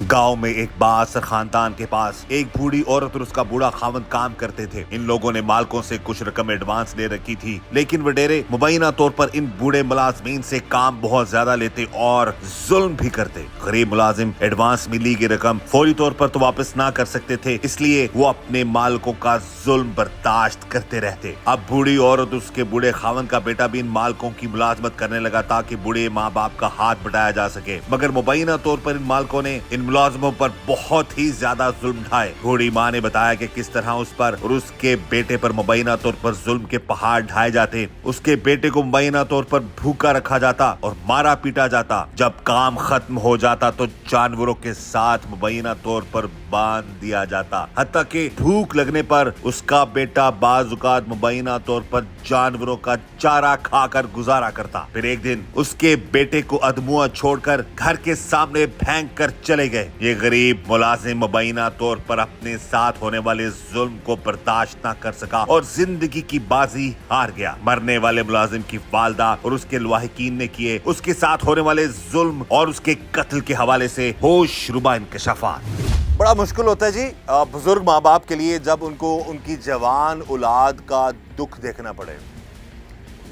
गांव में एक बासर खानदान के पास एक बूढ़ी औरत और उसका बूढ़ा खावंद काम करते थे। इन लोगों ने मालकों से कुछ रकम एडवांस ले रखी थी, लेकिन वडेरे मुबैना तौर पर इन बूढ़े मुलाजमीन से काम बहुत ज्यादा लेते और जुल्म भी करते। गरीब मुलाजिम एडवांस में ली गई रकम फौरी तौर पर तो वापस ना कर सकते थे, इसलिए वो अपने मालकों का जुल्म बर्दाश्त करते रहते। अब बूढ़ी औरत उसके बूढ़े खावंद का बेटा भी इन मालकों की मुलाजमत करने लगा ताकि बूढ़े माँ बाप का हाथ बटाया जा सके, मगर मुबैना तौर पर इन मालकों ने इन मुलाजमों पर बहुत ही ज्यादा जुल्म ढाए। बूढ़ी माँ ने बताया कि किस तरह उस पर और उसके बेटे पर मुबैना तौर पर जुल्म के पहाड़ ढाए जाते। उसके बेटे को मुबैना तौर पर भूखा रखा जाता और मारा पीटा जाता। जब काम खत्म हो जाता तो जानवरों के साथ मुबैना तौर पर बांध दिया जाता, हत्ता कि भूख लगने पर उसका बेटा बाजुकात मुबैना तौर पर जानवरों का चारा खाकर गुजारा करता। फिर एक दिन उसके बेटे को अधमुआ छोड़कर घर के सामने फेंक कर चले गए। ये गरीब मुलाजिम मुबैना तौर पर अपने साथ होने वाले जुल्म को बर्दाश्त न कर सका और जिंदगी की बाजी हार गया। मरने वाले मुलाजिम की वालदा और उसके लवाहिकीन ने किए उसके साथ होने वाले जुल्म और उसके कत्ल के हवाले से होशरुबा इंकशाफात। बड़ा मुश्किल होता है जी बुजुर्ग माँ बाप के लिए जब उनको उनकी जवान औलाद का दुख देखना पड़े।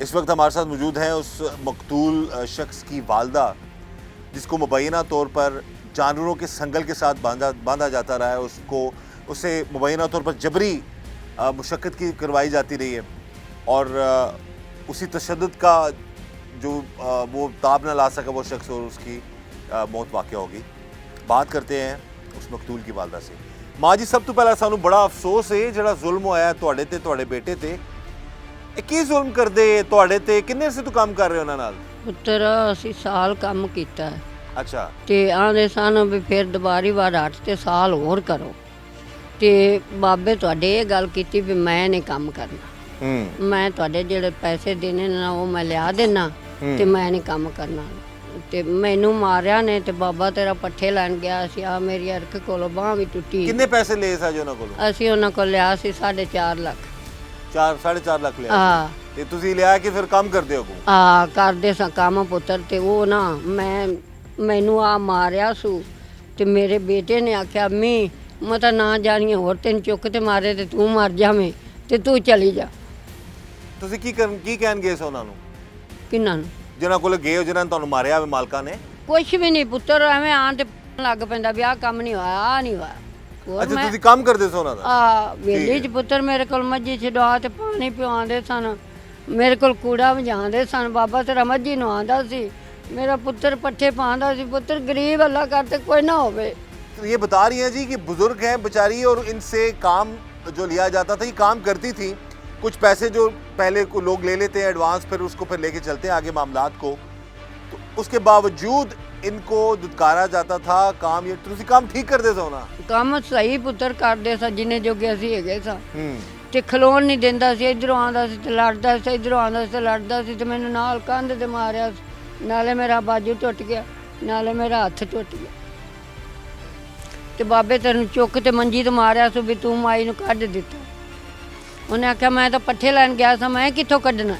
इस वक्त हमारे साथ मौजूद हैं उस मकतूल शख्स की वालदा जिसको मुबैना तौर पर जानवरों के संगल के साथ बांधा जाता रहा है। उसे मुबैना तौर पर जबरी मुशक्कत की करवाई जाती रही है और उसी तशद्दुद का जो वो ताब न ला सका वो शख्स और उसकी मौत वाक़या होगी। बात करते हैं उस मकतूल की वालदा से। माँ जी, सब तो पहला सानू बड़ा अफसोस है ਜਿਹੜਾ ਜ਼ੁਲਮ ਹੋਇਆ ਤੁਹਾਡੇ ਤੇ ਤੁਹਾਡੇ ਬੇਟੇ ਤੇ। ਇਹ ਕੀ ਜ਼ੁਲਮ ਕਰਦੇ ਤੁਹਾਡੇ ਤੇ? ਕਿੰਨੇ ਸੇ ਤੂੰ ਕੰਮ ਕਰ ਰਹੇ ਉਹਨਾਂ ਨਾਲ? ਪੁੱਤਰ ਅਸੀਂ ਸਾਲ ਕੰਮ ਕੀਤਾ ਹੈ ਅੱਛਾ। ਤੇ ਆਂਦੇ ਸਨ ਵੀ ਫਿਰ ਦੁਬਾਰੀ ਵਾਰ 8 ਤੇ ਸਾਲ ਹੋਰ ਕਰੋ ਤੇ ਬਾਬੇ ਤੁਹਾਡੇ ਇਹ ਗੱਲ ਕੀਤੀ ਵੀ ਮੈਂ ਨਹੀਂ ਕੰਮ ਕਰਨਾ। ਮੈਂ ਤੁਹਾਡੇ ਜਿਹੜੇ ਪੈਸੇ ਦੇਣੇ ਨੇ ਉਹ ਮੈਂ ਲਿਆ ਦੇਣਾ ਤੇ ਮੈਂ ਨਹੀਂ ਕੰਮ ਕਰਨਾ। ਤੇ ਮੈਨੂੰ ਮਾਰਿਆ ਨੇ ਤੇ ਬਾਬਾ ਤੇਰਾ ਪੱਠੇ ਲੈਣ ਗਿਆ ਸੀ। ਆ ਮੇਰੀ ਅਰਕ ਕੋਲੋਂ ਬਾਂਹ ਵੀ ਟੁੱਟੀ। ਕਿੰਨੇ ਪੈਸੇ ਲਏ ਸਾਜੋ ਉਹਨਾਂ ਕੋਲੋਂ? ਅਸੀਂ ਉਹਨਾਂ ਕੋਲ ਲਿਆ ਸੀ 4.5 ਲੱਖ। 4.5 ਲੱਖ ਲਿਆ? ਹਾਂ। ਤੇ ਤੁਸੀਂ ਲਿਆ ਕਿ ਫਿਰ ਕੰਮ ਕਰਦੇ ਹੋ? ਆ ਕਰਦੇ ਸਾਂ ਕੰਮ ਪੁੱਤਰ। ਤੇ ਉਹ ਨਾ ਮੈਨੂੰ ਆ ਮਾਰਿਆ ਸੂ ਤੇ ਮੇਰੇ ਬੇਟੇ ਨੇ ਆਖਿਆ ਅੰਮੀ ਮੈਂ ਤਾਂ ਨਾ ਜਾਣੀਏ ਹੋਰ ਤੈਨੂੰ ਚੁੱਕ ਤੇ ਮਾਰੇ ਤੇ ਤੂੰ ਮਰ ਜਾਵੇਂ ਤੇ ਤੂੰ ਚਲੀ ਜਾ। ਤੁਸੀਂ ਕੀ ਕਹਿਣ ਗਏ ਸੋ ਉਹਨਾਂ ਨੂੰ? ਕਿੰਨਾਂ ਨੂੰ? ਜਿਨ੍ਹਾਂ ਕੋਲ ਗਏ ਹੋ, ਜਿਨ੍ਹਾਂ ਨੇ ਤੁਹਾਨੂੰ ਮਾਰਿਆ ਹੋਵੇ ਮਾਲਕਾਂ ਨੇ? ਕੁਛ ਵੀ ਨਹੀਂ ਪੁੱਤਰ, ਐਵੇਂ ਆਣ ਤੇ ਲੱਗ ਪੈਂਦਾ ਵੀ ਆਹ ਕੰਮ ਨਹੀਂ ਹੋਇਆ, ਆਹ ਨਹੀਂ ਹੋਇਆ। ਅੱਛਾ, ਤੁਸੀਂ ਕੰਮ ਕਰਦੇ ਸੋ ਉਹਨਾਂ ਦਾ? ਆ ਵੇਲੇ ਚ ਪੁੱਤਰ ਮੇਰੇ ਕੋਲ ਮੱਝੀ ਛਡਵਾ ਤੇ ਪਾਣੀ ਪਿਆਉਂਦੇ ਸਨ, ਮੇਰੇ ਕੋਲ ਕੂੜਾ ਵਜਾਉਂਦੇ ਸਨ। ਬਾਬਾ ਤੇਰਾ ਮੱਝੀ ਨੂੰ ਆਂਦਾ ਸੀ, ਮੇਰਾ ਪੁੱਤਰ ਪੱਠੇ ਪਾਉਂਦਾ ਸੀ। ਪੁੱਤਰ गरीब अल्लाह करते कोई ना होवे। तो ये बता रही हैं जी कि बुजुर्ग हैं बेचारी और इनसे काम जो लिया जाता था, ये काम करती थी। कुछ पैसे जो पहले को लोग ले लेते हैं एडवांस, फिर उसको फिर लेके चलते हैं आगे मामलात को, तो उसके बावजूद इनको दुदकारा जाता था। काम ये तुसी काम ठीक कर दे सो ना? ਕੰਮ ਸਹੀ ਪੁੱਤਰ ਕਰਦੇ ਸਾਂ ਜਿੰਨੇ ਜੋਗੇ ਅਸੀਂ ਹੈਗੇ ਸਾਂ। ਤੇ ਖਲੋਣ ਨਹੀਂ ਦਿੰਦਾ ਸੀ, ਇਧਰੋਂ ਆਉਂਦਾ ਸੀ ਤੇ ਲੜਦਾ ਸੀ, ਇਧਰੋਂ ਆਉਂਦਾ ਸੀ ਤੇ ਲੜਦਾ ਸੀ ਤੇ ਮੈਨੂੰ ਨਾਲ ਕੰਧ ਤੇ ਮਾਰਿਆ। ਨਾਲੇ ਮੇਰਾ ਬਾਜੂ ਟੁੱਟ ਗਿਆ, ਨਾਲੇ ਮੇਰਾ ਹੱਥ ਟੁੱਟ ਗਿਆ। ਤੇ ਬਾਬੇ ਤੈਨੂੰ ਚੁੱਕ ਤੇ ਮੰਜੀ ਤੇ ਮਾਰਿਆ ਸੋ ਵੀ ਤੂੰ ਮਾਈ ਨੂੰ ਕੱਢ ਦਿੱਤਾ। ਉਹਨੇ ਆਖਿਆ ਮੈਂ ਤਾਂ ਪੱਠੇ ਲੈਣ ਗਿਆ ਸਾਂ, ਮੈਂ ਕਿੱਥੋਂ ਕੱਢਣਾ।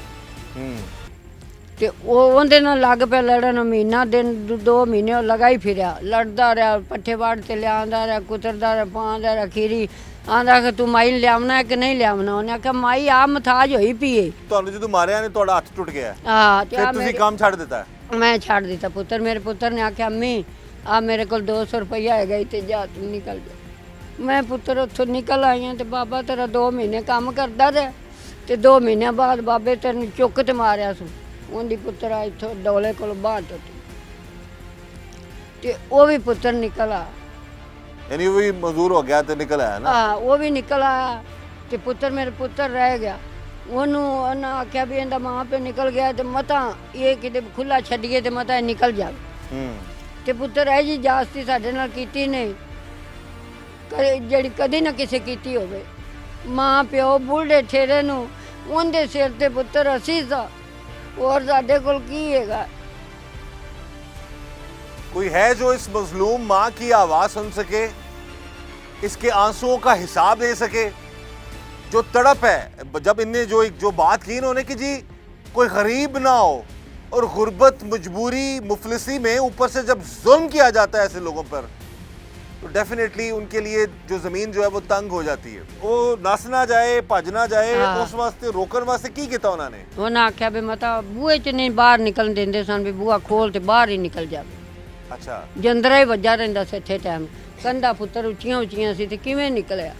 ਤੇ ਉਹਦੇ ਨਾਲ ਲੱਗ ਪਿਆ ਲੜਨ। ਮਹੀਨਾ ਦਿਨ 2 ਮਹੀਨੇ ਉਹ ਲਗਾ ਹੀ ਫਿਰਿਆ, ਲੜਦਾ ਰਿਹਾ, ਪੱਠੇ ਵਾੜ ਤੇ ਲਿਆਉਂਦਾ ਰਿਹਾ, ਕੁਤਰਦਾ ਰਿਹਾ, ਪਾਉਂਦਾ ਰਿਹਾ। ਖੀਰੀ ਆਂਦਾ ਕਿ ਤੂੰ ਮਾਈ ਲਿਆਵਣਾ ਕਿ ਨਹੀਂ ਲਿਆਵਣਾ। ਉਹਨੇ ਆਖਿਆ ਮਾਈ ਆ ਮਥਾਜ ਹੋਈ ਪੀਏ। ਤੁਹਾਨੂੰ ਜਦੋਂ ਮਾਰਿਆ ਨੇ ਤੁਹਾਡਾ ਹੱਥ ਟੁੱਟ ਗਿਆ? ਹਾਂ। ਤੇ ਫਿਰ ਤੁਸੀਂ ਕੰਮ ਛੱਡ ਦਿੱਤਾ? ਮੈਂ ਛੱਡ ਦਿੱਤਾ ਪੁੱਤਰ। ਮੇਰੇ ਪੁੱਤਰ ਨੇ ਆਖਿਆ ਅੰਮੀ ਆ ਮੇਰੇ ਕੋਲ 200 ਰੁਪਈਆ ਹੈਗਾ ਤੇ ਜਾ ਤੂੰ ਨਿਕਲ ਜਾ। ਮੈਂ ਪੁੱਤਰ ਉੱਥੋਂ ਨਿਕਲ ਆਈ ਹਾਂ ਤੇ ਬਾਬਾ ਤੇਰਾ 2 ਮਹੀਨੇ ਕੰਮ ਕਰਦਾ ਰਿਹਾ ਤੇ 2 ਮਹੀਨਿਆਂ ਬਾਅਦ ਬਾਬੇ ਤੈਨੂੰ ਚੁੱਕ ਤੇ ਮਾਰਿਆ ਸੂ। ਉਹਦੀ ਪੁੱਤਰ ਆ ਇੱਥੋਂ ਡੋਲੇ ਕੋਲ ਬਾਂਹ ਟੁੱਟੀ ਤੇ ਉਹ ਵੀ ਪੁੱਤਰ ਨਿਕਲ ਆ। यानी वो भी मजदूर हो गया तो निकल आया ना? ਹਾਂ ਉਹ ਵੀ ਨਿਕਲ ਆਇਆ ਤੇ ਪੁੱਤਰ ਮੇਰੇ ਪੁੱਤਰ ਰਹਿ ਗਿਆ। ਉਹਨੂੰ ਉਹਨਾਂ ਆਖਿਆ ਵੀ ਇਹਦਾ ਮਾਂ ਪਿਓ ਨਿਕਲ ਗਿਆ ਤੇ ਮਤਾਂ ਇਹ ਕਿਤੇ ਖੁੱਲਾ ਛੱਡੀਏ ਤੇ ਮਤਾਂ ਨਿਕਲ ਜਾਵੇ। ਤੇ ਪੁੱਤਰ ਇਹ ਜੀ ਜਾਸਤੀ ਸਾਡੇ ਨਾਲ ਕੀਤੀ ਨੇ ਜਿਹੜੀ ਕਦੀ ਨਾ ਕਿਸੇ ਕੀਤੀ ਹੋਵੇ। ਮਾਂ ਪਿਓ ਬੁੱਢੇ ਠੇਰੇ ਨੂੰ ਉਹਦੇ ਸਿਰ ਤੇ ਪੁੱਤਰ ਅਸੀਂ ਸਾਂ, ਹੋਰ ਸਾਡੇ ਕੋਲ ਕੀ ਹੈਗਾ। कोई है जो इस मजलूम माँ की आवाज़ सुन सके, इसके आंसुओं का हिसाब दे सके? जो तड़प है, जब इनने जो बात की इन्होंने कि जी कोई गरीब ना हो और गुर्बत, मजबूरी, मुफलिसी में ऊपर से जब जुल्म किया जाता है ऐसे लोगों पर, तो डेफिनेटली उनके लिए जो ज़मीन जो है वो तंग हो जाती है। वो नस ना जाए, भज ना जाए, हाँ। उस वास्ते रोकन वास्ते की कीता उन्होंने? ਉਹਨਾਂ ਆਖਿਆ ਵੀ ਮਤਾ ਬੂਹੇ 'ਚ ਨਹੀਂ ਬਾਹਰ ਨਿਕਲਣ ਦਿੰਦੇ ਸਨ ਵੀ ਬੂਹਾ ਖੋਲ ਤੇ ਬਾਹਰ ਹੀ ਨਿਕਲ ਜਾਵੇ। अच्छा, ਜੰਦਰਾ ਹੀ ਵੱਜਾ ਰਹਿੰਦਾ ਸੀ ਇੱਥੇ ਟਾਈਮ। ਕੰਧਾਂ ਪੁੱਤਰ ਉੱਚੀਆਂ ਉੱਚੀਆਂ ਸੀ ਤੇ ਕਿਵੇਂ ਨਿਕਲਿਆ?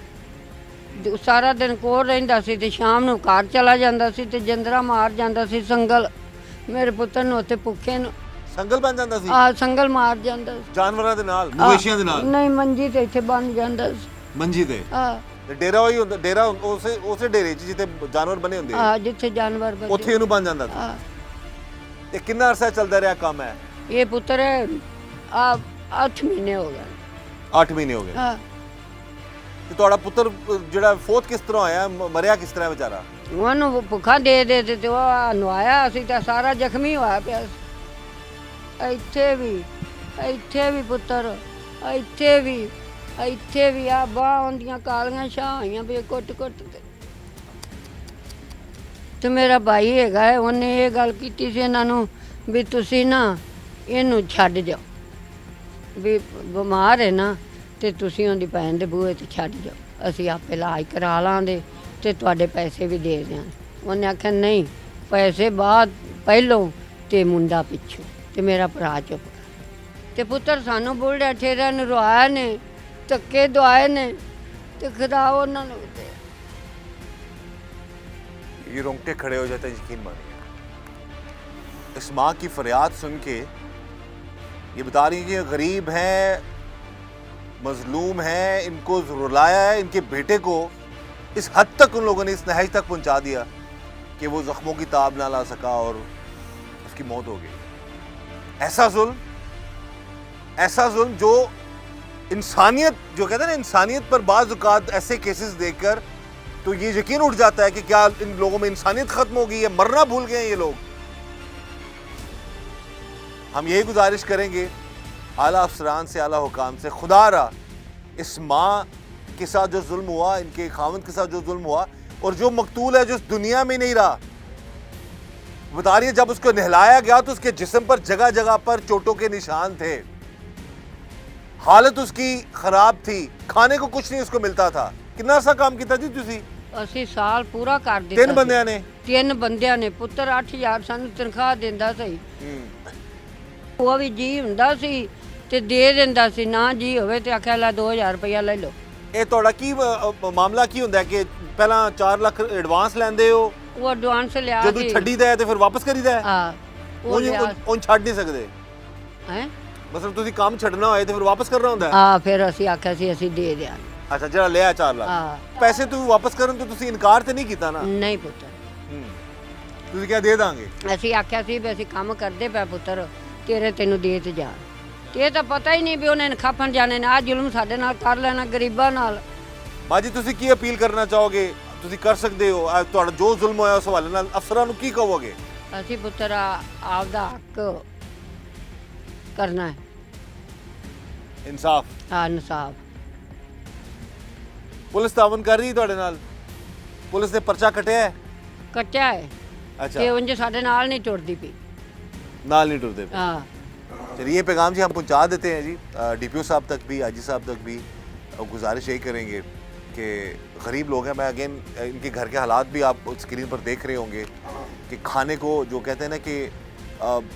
ਸਾਰਾ ਦਿਨ ਕੋਲ ਰਹਿੰਦਾ ਸੀ ਤੇ ਸ਼ਾਮ ਨੂੰ ਘਰ ਚਲਾ ਜਾਂਦਾ ਸੀ ਤੇ ਜੰਦਰਾ ਮਾਰ ਜਾਂਦਾ ਸੀ ਸੰਗਲ। ਮੇਰੇ ਪੁੱਤਰ ਨੂੰ ਉੱਥੇ ਭੁੱਖੇ ਨੂੰ संगल बन जाता सी ਸੰਗਲ ਮਾਰ ਜਾਂਦਾ ਸੀ। जानवरां दे नाल, मवेशियां दे नाल, ਨਹੀਂ ਮੰਜੀ ਤੇ ਇੱਥੇ ਬੰਨ ਜਾਂਦਾ ਸੀ। मंजी ते ਆ ਤੇ ਡੇਰਾ ਉਹੀ ਹੁੰਦਾ, ਡੇਰਾ ਉਸੇ ਡੇਰੇ 'ਚ ਜਿੱਥੇ ਜਾਨਵਰ ਬਣੇ ਹੁੰਦੇ ਆ, ਆ ਜਿੱਥੇ ਜਾਨਵਰ ਉੱਥੇ ਬੱਝੇ। ਇਹਨੂੰ ਬਣ ਜਾਂਦਾ ਸੀ। ਆ ਤੇ ਕਿੰਨਾ ਅਰਸਾ ਚੱਲਦਾ ਰਿਹਾ ਕੰਮ ਹੈ? ਇਹ ਪੁੱਤਰ ਆ 8 ਮਹੀਨੇ ਹੋ ਗਏ। 8 ਮਹੀਨੇ ਹੋ ਗਏ। ਆ ਤੇ ਤੁਹਾਡਾ ਪੁੱਤਰ ਜਿਹੜਾ ਫੋਤ ਕਿਸ ਤਰ੍ਹਾਂ ਹੋਇਆ, ਮਰਿਆ ਕਿਸ ਤਰ੍ਹਾਂ ਵਿਚਾਰਾ? ਉਹਨੂੰ ਭੁੱਖਾ ਦੇ ਤੇ ਉਹ ਨਵਾਇਆ ਅਸੀਂ ਤਾਂ ਸਾਰਾ ਜ਼ਖਮੀ ਹੋਇਆ ਪਿਆ ਸੀ। ਇੱਥੇ ਵੀ ਪੁੱਤਰ, ਇੱਥੇ ਵੀ ਆ ਬਾਹਾਂ ਹੁੰਦੀਆਂ ਕਾਲੀਆਂ ਛਾਂ ਆਈਆਂ ਵੀ ਕੁੱਟ ਕੇ। ਤੇ ਮੇਰਾ ਭਾਈ ਹੈਗਾ ਹੈ, ਉਹਨੇ ਇਹ ਗੱਲ ਕੀਤੀ ਸੀ ਇਹਨਾਂ ਨੂੰ ਵੀ ਤੁਸੀਂ ਨਾ ਇਹਨੂੰ ਛੱਡ ਜਾਓ, ਵੀ ਬਿਮਾਰ ਹੈ ਨਾ ਤੇ ਤੁਸੀਂ ਉਹਦੀ ਭੈਣ ਦੇ ਬੂਹੇ ਤੇ ਛੱਡ ਜਾਓ, ਅਸੀਂ ਆਪੇ ਇਲਾਜ ਕਰਾ ਲਾਂਗੇ ਤੇ ਤੁਹਾਡੇ ਪੈਸੇ ਵੀ ਦੇ ਦਿਆਂ। ਉਹਨੇ ਆਖਿਆ ਨਹੀਂ, ਪੈਸੇ ਬਾਅਦ ਪਹਿਲੋਂ ਤੇ ਮੁੰਡਾ ਪਿੱਛੋਂ। ਤੇ ਮੇਰਾ ਭਰਾ ਚੁੱਪ ਕਰ। ਤੇ ਪੁੱਤਰ ਸਾਨੂੰ ਬੁਲਡਾ ਠੇਰਿਆਂ ਨੂੰ ਰਵਾਇਆ ਨੇ, ਧੱਕੇ ਦਵਾਏ ਨੇ ਤੇ ਖੁਦਾ ਉਹਨਾਂ ਨੂੰ ਦੇ। ये रोंगटे खड़े हो जाते हैं, यकीन मानिए। इस माँ की फरियाद सुन के ये बता रही है कि गरीब हैं, मजलूम हैं, इनको रुलाया है, इनके बेटे को इस हद तक उन लोगों ने इस नहज तक पहुंचा दिया कि वो जख्मों की ताब ना ला सका और उसकी मौत हो गई। ऐसा जुल्म जो इंसानियत, जो कहते हैं ना, इंसानियत पर बाज़ औक़ात ऐसे केसेस देखकर तो ये यकीन उठ जाता है कि क्या इन लोगों में इंसानियत खत्म हो गई है, मरना भूल गए हैं ये लोग। हम यही गुजारिश करेंगे आला अफसरान से, आला हुकाम से, खुदारा इस माँ के साथ जो जुल्म हुआ, इनके खावंद के साथ जो जुल्म हुआ, और जो मकतूल है जो इस दुनिया में नहीं रहा, बता रही है जब उसको नहलाया गया तो उसके जिस्म पर जगह जगह पर चोटों के निशान थे, हालत उसकी खराब थी, खाने को कुछ नहीं उसको मिलता था। कितना सा काम किया जी तुसी? ਅਸੀਂ ਸਾਲ ਪੂਰਾ ਕਰ ਦਿੱਤਾ। 3 ਬੰਦਿਆਂ ਨੇ? 3 ਬੰਦਿਆਂ ਨੇ ਪੁੱਤਰ। 8000 ਸਾਨੂੰ ਤਨਖਾਹ ਦਿੰਦਾ ਸੀ। ਉਹ ਵੀ ਜੀ ਹੁੰਦਾ ਸੀ ਤੇ ਦੇ ਦਿੰਦਾ ਸੀ, ਨਾ ਜੀ ਹੋਵੇ ਤੇ ਆਖਿਆ ਲੈ 2000 ਰੁਪਇਆ ਲੈ ਲਓ। ਇਹ ਤੁਹਾਡਾ ਕੀ ਮਾਮਲਾ ਕੀ ਹੁੰਦਾ ਕਿ ਪਹਿਲਾਂ 4 ਲੱਖ ਐਡਵਾਂਸ ਲੈਂਦੇ ਹੋ, ਉਹ ਐਡਵਾਂਸ ਲਿਆ ਜਦੋਂ ਸੀ। ਛੱਡੀਦਾ ਹੈ ਤੇ ਫਿਰ ਵਾਪਸ ਕਰੀਦਾ ਹੈ? ਹਾਂ ਉਹ ਲਿਆ ਉਹ ਛੱਡ ਨਹੀਂ ਸਕਦੇ? ਹੈ ਮਤਲਬ ਤੁਸੀਂ ਕੰਮ ਛੱਡਣਾ ਹੋਏ ਤੇ ਫਿਰ ਵਾਪਸ ਕਰਨਾ ਹੁੰਦਾ ਹੈ? ਹਾਂ ਫਿਰ ਅਸੀਂ ਆਖਿਆ ਸੀ ਅਸੀਂ ਦੇ ਦਿਆਂਗੇ। ਅੱਛਾ, ਜਿਹੜਾ ਲਿਆ 4 ਲੱਖ ਹਾਂ ਪੈਸੇ ਤੁਸੀਂ ਵਾਪਸ ਕਰਨ ਤੋਂ ਤੁਸੀਂ ਇਨਕਾਰ ਤੇ ਨਹੀਂ ਕੀਤਾ ਨਾ? ਨਹੀਂ ਪੁੱਤਰ, ਤੁਸੀਂ ਕਿਹਾ ਦੇ ਦਾਂਗੇ। ਅਸੀਂ ਆਖਿਆ ਸੀ ਵੀ ਅਸੀਂ ਕੰਮ ਕਰਦੇ ਪਏ ਪੁੱਤਰ, ਤੈਨੂੰ ਦੇ ਤੇ ਜਾ। ਤੇ ਇਹ ਤਾਂ ਪਤਾ ਹੀ ਨਹੀਂ ਵੀ ਉਹਨੇ ਖਾਪਣ ਜਾਣੇ ਨੇ। ਆ ਜ਼ੁਲਮ ਸਾਡੇ ਨਾਲ ਕਰ ਲੈਣਾ, ਗਰੀਬਾਂ ਨਾਲ। ਬਾਜੀ ਤੁਸੀਂ ਕੀ ਅਪੀਲ ਕਰਨਾ ਚਾਹੋਗੇ? ਤੁਸੀਂ ਕਰ ਸਕਦੇ ਹੋ, ਤੁਹਾਡਾ ਜੋ ਜ਼ੁਲਮ ਹੋਇਆ ਉਸ ਹਵਾਲੇ ਨਾਲ ਅਫਸਰਾਂ ਨੂੰ ਕੀ ਕਹੋਗੇ? ਅਸੀਂ ਪੁੱਤਰ ਆਪਦਾ ਹੱਕ ਕਰਨਾ ਹੈ, ਇਨਸਾਫ। ਇਨਸਾਫ। ਪੁਲਿਸ ਤਾਵਨ ਕਰ ਰਹੀ ਤੁਹਾਡੇ ਨਾਲ? ਪੁਲਿਸ ਨੇ ਪਰਚਾ ਕਟਿਆ ਹੈ? ਕੱਟਿਆ ਹੈ अच्छा, ਤੇ ਉਂਝ ਸਾਡੇ ਨਾਲ ਨਹੀਂ ਟੁਰਦੀ ਪਈ। नाल नहीं टुरते। ਹਾਂ चलिए ये पैगाम जी हम पहुंचा देते हैं जी DPO साहब तक भी, आजी साहब तक भी। और गुजारिश यही करेंगे कि गरीब लोग हैं, मैं अगेन इनके घर के हालात भी आप स्क्रीन पर देख रहे होंगे कि खाने को जो कहते हैं ना कि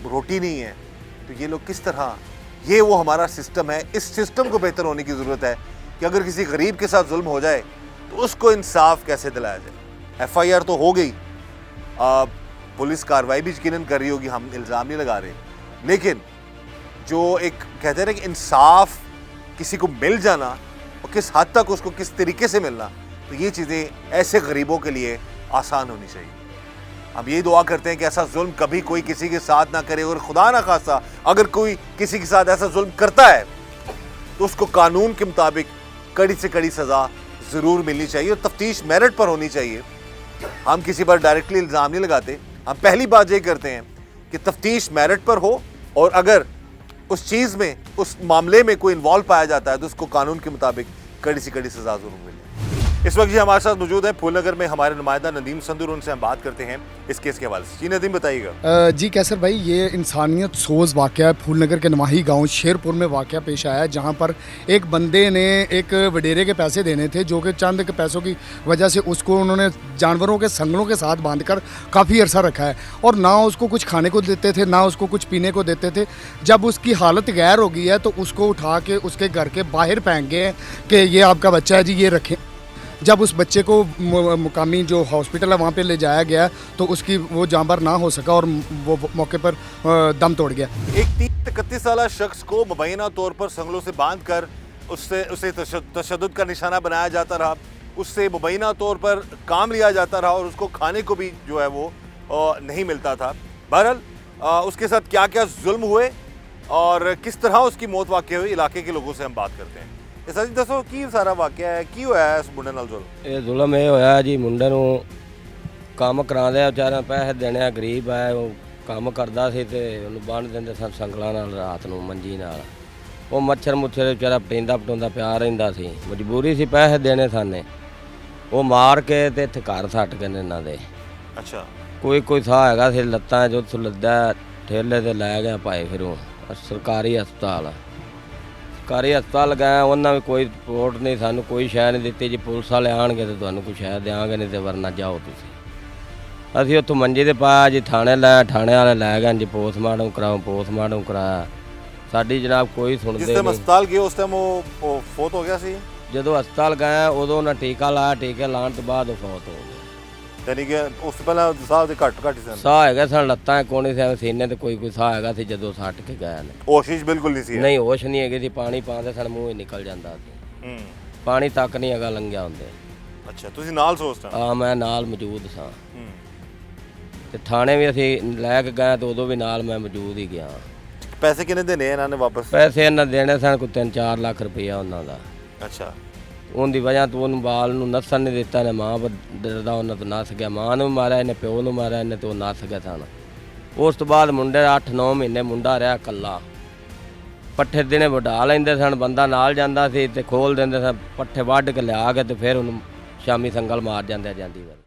रोटी नहीं है, तो ये लोग किस तरह, ये वो हमारा सिस्टम है, इस सिस्टम को बेहतर होने की ज़रूरत है कि अगर किसी गरीब के साथ जुल्म हो जाए तो उसको इंसाफ कैसे दिलाया जाए। FIR तो हो गई, पुलिस कार्रवाई भी यकीनन कर रही होगी, हम इल्ज़ाम नहीं लगा रहे, लेकिन जो एक कहते हैं ना कि इंसाफ किसी को मिल जाना और किस हद तक उसको किस तरीके से मिलना, तो ये चीज़ें ऐसे गरीबों के लिए आसान होनी चाहिए। हम यही दुआ करते हैं कि ऐसा जुल्म कभी कोई किसी के साथ ना करे, और खुदा ना खासा अगर कोई किसी के साथ ऐसा जुल्म करता है तो उसको कानून के मुताबिक कड़ी से कड़ी सज़ा ज़रूर मिलनी चाहिए और तफ्तीश मेरिट पर होनी चाहिए। हम किसी पर डायरेक्टली इल्ज़ाम नहीं लगाते, हम पहली बात यही करते हैं कि तफ्तीश मेरिट पर हो, और अगर उस चीज़ में, उस मामले में कोई इन्वॉल्व पाया जाता है तो उसको कानून के मुताबिक कड़ी से कड़ी सज़ा ज़रूर मिले। इस वक्त जी हमारे साथ मौजूद हैं फूलनगर में हमारे नुमाइंदा नदीम संदूर, उनसे हम बात करते हैं इस केस के हवाले से। जी नदीम बताइएगा। जी कैसर भाई, ये इंसानियत सोज वाक़या है। फूलनगर के नवाही गांव शेरपुर में वाक़या पेश आया है, जहां पर एक बंदे ने एक वडेरे के पैसे देने थे, जो कि चंद के पैसों की वजह से उसको उन्होंने जानवरों के संगलों के साथ बांधकर काफ़ी अरसा रखा है, और ना उसको कुछ खाने को देते थे, ना उसको कुछ पीने को देते थे। जब उसकी हालत गैर हो गई है तो उसको उठा के उसके घर के बाहर फेंक गए कि ये आपका बच्चा है जी, ये रखें। जब उस बच्चे को मुकामी जो हॉस्पिटल है वहाँ पे ले जाया गया तो उसकी वो जानवर ना हो सका और वो मौके पर दम तोड़ गया। एक 31 साल शख्स को मुबैना तौर पर संगलों से बांध कर उसे तशद्दुद का निशाना बनाया जाता रहा, उससे मुबैना तौर पर काम लिया जाता रहा और उसको खाने को भी जो है वो नहीं मिलता था। बहरहाल उसके साथ क्या क्या जुल्म हुए और किस तरह उसकी मौत वाक़ हुई, इलाके के लोगों से हम बात करते हैं। ऐसा जी दसो की सारा वाक़या है, की होया है इस मुंडे नाल जुल्म? ਇਹ ਜ਼ੁਲਮ ਇਹ ਹੋਇਆ ਜੀ, ਮੁੰਡੇ ਨੂੰ ਕੰਮ ਕਰਾਉਂਦੇ ਆ, ਵਿਚਾਰਾ ਪੈਸੇ ਦੇਣੇ ਆ, ਗਰੀਬ ਆ, ਉਹ ਕੰਮ ਕਰਦਾ ਸੀ ਤੇ ਉਹਨੂੰ ਬੰਨ੍ਹ ਦਿੰਦੇ ਸਨ ਸੰਗਲਾਂ ਨਾਲ ਰਾਤ ਨੂੰ ਮੰਜੀ ਨਾਲ। ਉਹ ਮੱਛਰ ਮੁੱਛਰ ਵਿਚਾਰਾ ਪਟੀਂਦਾ ਪਟਾਉਂਦਾ ਪਿਆ ਰਹਿੰਦਾ ਸੀ, ਮਜਬੂਰੀ ਸੀ, ਪੈਸੇ ਦੇਣੇ ਸਾਨੇ। ਉਹ ਮਾਰ ਕੇ ਤੇ ਇੱਥੇ ਘਰ ਸੱਟ ਗਏ ਨੇ ਇਹਨਾਂ ਦੇ। ਅੱਛਾ, ਕੋਈ ਸਾਹ ਹੈਗਾ ਸੀ ਲੱਤਾਂ ਜੋ ਲੱਦਾ ਠੇਲੇ ਤੇ ਲੈ ਗਿਆ ਭਾਈ, ਫਿਰ ਉਹ ਸਰਕਾਰੀ ਹਸਪਤਾਲ ਗਏ, ਉਹਨਾਂ ਵੀ ਕੋਈ ਰਿਪੋਰਟ ਨਹੀਂ, ਸਾਨੂੰ ਕੋਈ ਸ਼ੈ ਨਹੀਂ ਦਿੱਤੀ ਜੀ। ਪੁਲਿਸ ਵਾਲੇ ਆਣਗੇ ਤੇ ਤੁਹਾਨੂੰ ਕੋਈ ਸ਼ੈ ਦਿਆਂਗੇ, ਨਹੀਂ ਤੇ ਵਰਨਾ ਜਾਓ ਤੁਸੀਂ। ਅਸੀਂ ਉੱਥੋਂ ਮੰਜੀ ਤੇ ਪਾਇਆ ਜੀ, ਥਾਣੇ ਵਾਲੇ ਲੈ ਗਏ ਜੀ, ਪੋਸਟਮਾਰਟਮ ਕਰਾਇਆ। ਸਾਡੀ ਜਨਾਬ ਕੋਈ ਜਿਸ ਸੁਣਦੇ ਟਾਈਮ ਨਹੀਂ। ਹਸਪਤਾਲ ਗਏ ਉਸ ਟਾਈਮ ਉਹ ਫੌਤ ਹੋ ਗਿਆ ਸੀ। ਜਦੋਂ ਹਸਪਤਾਲ ਗਏ ਉਦੋਂ ਉਹਨਾਂ ਟੀਕਾ ਲਾਇਆ, ਟੀਕੇ ਲਾਉਣ ਤੋਂ ਬਾਅਦ ਉਹ ਫੌਤ ਹੋ ਗਏ। ਯਾਨੀ ਕਿ ਉਸ ਤੋਂ ਪਹਿਲਾਂ ਸਾਹ ਦੇ ਘੱਟ ਹੀ ਸਨ। ਸਾਹ ਹੈਗਾ ਸਨ, ਲੱਤਾਂ ਕੋਣੀ ਸੀ, ਸੀਨੇ ਤੇ ਕੋਈ ਸਾਹ ਹੈਗਾ ਸੀ ਜਦੋਂ ਸੱਟ ਕੇ ਗਏ ਨੇ। ਕੋਸ਼ਿਸ਼ ਬਿਲਕੁਲ ਨਹੀਂ ਸੀ। ਨਹੀਂ, ਹੋਸ਼ ਨਹੀਂ ਹੈਗੀ ਸੀ, ਪਾਣੀ ਪਾਉਂਦੇ ਸਨ, ਮੂੰਹ ਹੀ ਨਿਕਲ ਜਾਂਦਾ ਸੀ, ਪਾਣੀ ਤੱਕ ਨਹੀਂ ਹੈਗਾ ਲੰਘਿਆ ਹੁੰਦੇ। ਅੱਛਾ, ਤੁਸੀਂ ਨਾਲ ਸੋਚਦਾ? ਹਾਂ, ਮੈਂ ਨਾਲ ਮੌਜੂਦ ਸਾਂ ਤੇ ਥਾਣੇ ਵੀ ਅਸੀਂ ਲੈ ਕੇ ਗਏ ਤੇ ਉਦੋਂ ਵੀ ਨਾਲ ਮੈਂ ਮੌਜੂਦ ਹੀ ਗਿਆ। ਪੈਸੇ ਕਿੰਨੇ ਦੇਣੇ ਇਹਨਾਂ ਨੇ ਵਾਪਸ? ਪੈਸੇ ਇਹਨਾਂ ਦੇਣੇ ਸਨ ਕੋਈ 3-4 ਲੱਖ ਰੁਪਈਆ ਉਹਨਾਂ ਦਾ। ਅੱਛਾ, ਉਹਦੀ ਵਜ੍ਹਾ ਤੋਂ ਉਹਨੂੰ ਬਾਲ ਨੂੰ ਨੱਸਣ ਨਹੀਂ ਦਿੱਤਾ ਨੇ, ਮਾਂ ਡਰਦਾ ਉਹਨਾਂ ਤੋਂ ਨੱਸ ਗਿਆ, ਮਾਂ ਨੂੰ ਮਾਰਿਆ ਇਹਨੇ, ਪਿਓ ਨੂੰ ਮਾਰਿਆ ਇਹਨੇ, ਤੇ ਉਹ ਨੱਸ ਗਿਆ ਸਨ। ਉਸ ਤੋਂ ਬਾਅਦ ਮੁੰਡੇ 8-9 ਮਹੀਨੇ ਮੁੰਡਾ ਰਿਹਾ ਇਕੱਲਾ। ਪੱਠੇ ਦਿਨੇ ਵਢਾ ਲੈਂਦੇ ਸਨ, ਬੰਦਾ ਨਾਲ ਜਾਂਦਾ ਸੀ ਤੇ ਖੋਲ ਦਿੰਦੇ ਸਨ, ਪੱਠੇ ਵੱਢ ਕੇ ਲਿਆ ਕੇ ਤੇ ਫਿਰ ਉਹਨੂੰ ਸ਼ਾਮੀ ਸੰਗਲ ਮਾਰ ਜਾਂਦੇ ਜਾਂਦੀ ਵਾਰ।